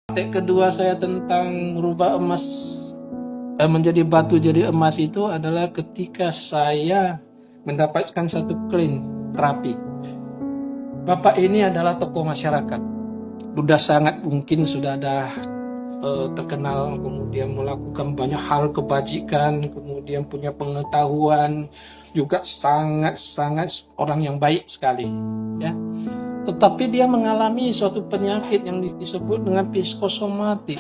Praktek kedua saya tentang merubah emas menjadi batu jadi emas itu adalah ketika saya mendapatkan satu klien terapi. Bapak ini adalah tokoh masyarakat. Sudah sangat mungkin sudah ada terkenal, kemudian melakukan banyak hal kebajikan, kemudian punya pengetahuan, juga sangat orang yang baik sekali, ya. Tetapi dia mengalami suatu penyakit yang disebut dengan psikosomatik.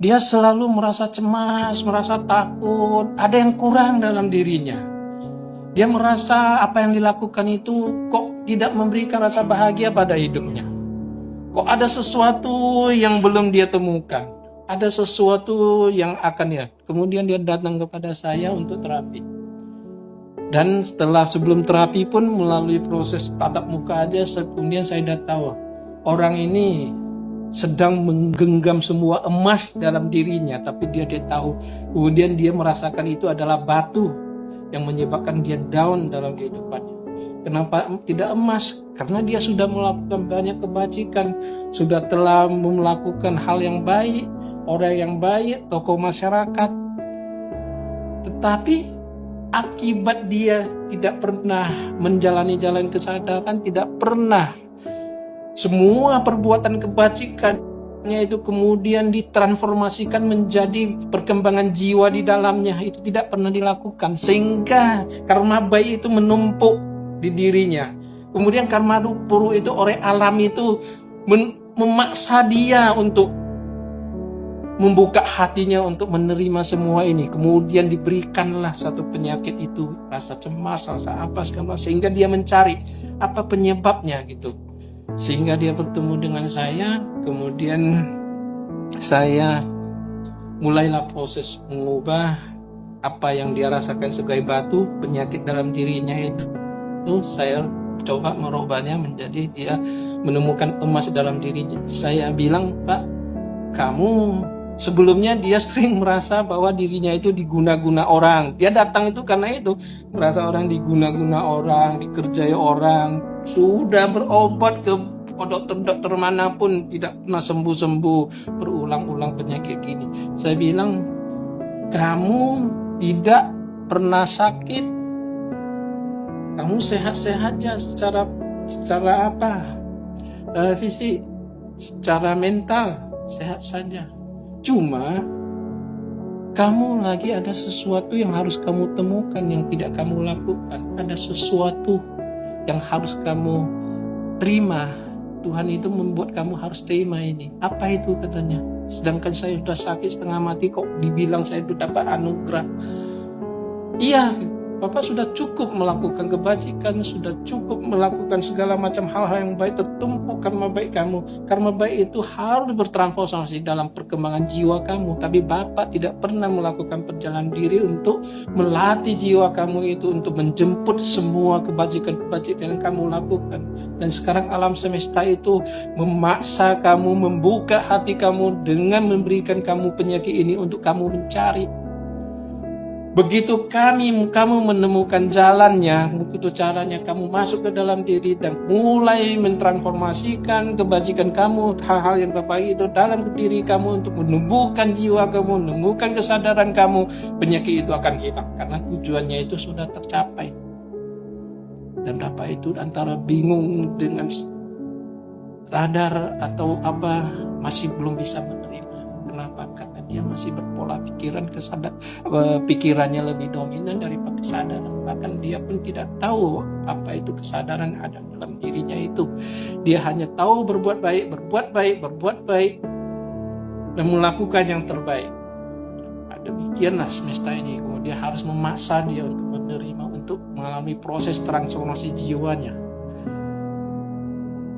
Dia selalu merasa cemas, merasa takut, ada yang kurang dalam dirinya. Dia merasa apa yang dilakukan itu kok tidak memberikan rasa bahagia pada hidupnya. Kok ada sesuatu yang belum dia temukan. Ada sesuatu yang akan ya. Kemudian dia datang kepada saya untuk terapi. Dan sebelum terapi pun melalui proses tatap muka aja, kemudian saya sudah tahu orang ini sedang menggenggam semua emas dalam dirinya, tapi dia tahu. Kemudian dia merasakan itu adalah batu yang menyebabkan dia down dalam kehidupannya. Kenapa tidak emas? Karena dia sudah melakukan banyak kebajikan, sudah telah melakukan hal yang baik, orang yang baik, tokoh masyarakat. Tetapi akibat dia tidak pernah menjalani jalan kesadaran, tidak pernah semua perbuatan kebajikannya itu kemudian ditransformasikan menjadi perkembangan jiwa di dalamnya, itu tidak pernah dilakukan, sehingga karma baik itu menumpuk di dirinya. Kemudian karma buruk itu oleh alam itu memaksa dia untuk membuka hatinya untuk menerima semua ini. Kemudian diberikanlah satu penyakit itu, rasa cemas, rasa apa segala, sehingga dia mencari apa penyebabnya gitu. Sehingga dia bertemu dengan saya, kemudian saya mulailah proses mengubah apa yang dia rasakan sebagai batu, penyakit dalam dirinya itu saya coba merubahnya menjadi dia menemukan emas dalam dirinya. Saya bilang, Pak, kamu sebelumnya dia sering merasa bahwa dirinya itu diguna-guna orang. Dia datang itu karena itu, merasa orang diguna-guna orang, dikerjai orang. Sudah berobat ke dokter-dokter manapun tidak pernah sembuh-sembuh, berulang-ulang penyakit gini. Saya bilang, kamu tidak pernah sakit, kamu sehat-sehat aja secara apa? Fisik, secara mental sehat saja. Cuma kamu lagi ada sesuatu yang harus kamu temukan yang tidak kamu lakukan. Ada sesuatu yang harus kamu terima. Tuhan itu membuat kamu harus terima ini. Apa itu katanya? Sedangkan saya sudah sakit setengah mati kok dibilang saya itu dapat anugerah. Iya, Bapak sudah cukup melakukan kebajikan, sudah cukup melakukan segala macam hal-hal yang baik, tertumpuk karma baik kamu. Karma baik itu harus bertransformasi dalam perkembangan jiwa kamu. Tapi Bapak tidak pernah melakukan perjalanan diri untuk melatih jiwa kamu itu untuk menjemput semua kebajikan-kebajikan yang kamu lakukan. Dan sekarang alam semesta itu memaksa kamu, membuka hati kamu dengan memberikan kamu penyakit ini untuk kamu mencari. Begitu kamu menemukan jalannya, begitu caranya kamu masuk ke dalam diri dan mulai mentransformasikan kebajikan kamu, hal-hal yang baik itu dalam diri kamu untuk menumbuhkan jiwa kamu, menumbuhkan kesadaran kamu, penyakit itu akan hilang karena tujuannya itu sudah tercapai. Dan Bapak itu antara bingung dengan sadar atau apa, masih belum bisa menerima. Kenapa? Karena dia masih berpola pikirannya lebih dominan daripada kesadaran. Bahkan dia pun tidak tahu apa itu kesadaran ada dalam dirinya itu. Dia hanya tahu berbuat baik, dan melakukan yang terbaik. Demikianlah semesta ini. Kemudian harus memaksa dia untuk menerima, untuk mengalami proses transformasi jiwanya.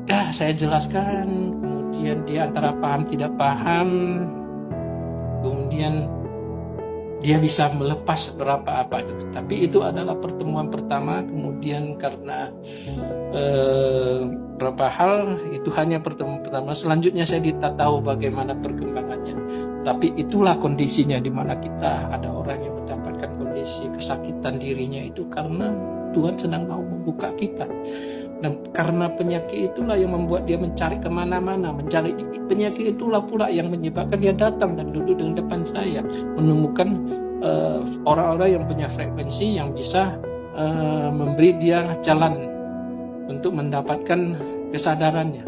Ya, saya jelaskan. Kemudian dia antara paham tidak paham. Kemudian dia bisa melepas berapa apa itu. Tapi itu adalah pertemuan pertama. Kemudian karena beberapa hal itu hanya pertemuan pertama. Selanjutnya saya tidak tahu bagaimana perkembangannya. Tapi itulah kondisinya di mana kita ada orang yang mendapatkan kondisi kesakitan dirinya itu karena Tuhan sedang mau membuka kita. Dan karena penyakit itulah yang membuat dia mencari kemana-mana. Mencari penyakit itulah pula yang menyebabkan dia datang dan duduk di depan saya, menemukan orang-orang yang punya frekuensi yang bisa memberi dia jalan untuk mendapatkan kesadarannya.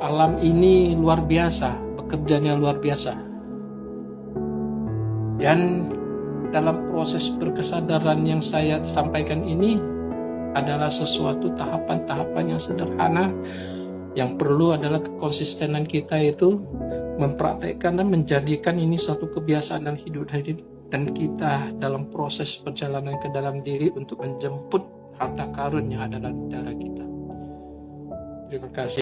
Alam ini luar biasa, bekerjanya luar biasa. Dan dalam proses berkesadaran yang saya sampaikan ini adalah sesuatu tahapan-tahapan yang sederhana. Yang perlu adalah kekonsistenan kita itu mempraktekkan dan menjadikan ini suatu kebiasaan dan hidup dan kita dalam proses perjalanan ke dalam diri untuk menjemput harta karun yang ada dalam darah kita. Terima kasih.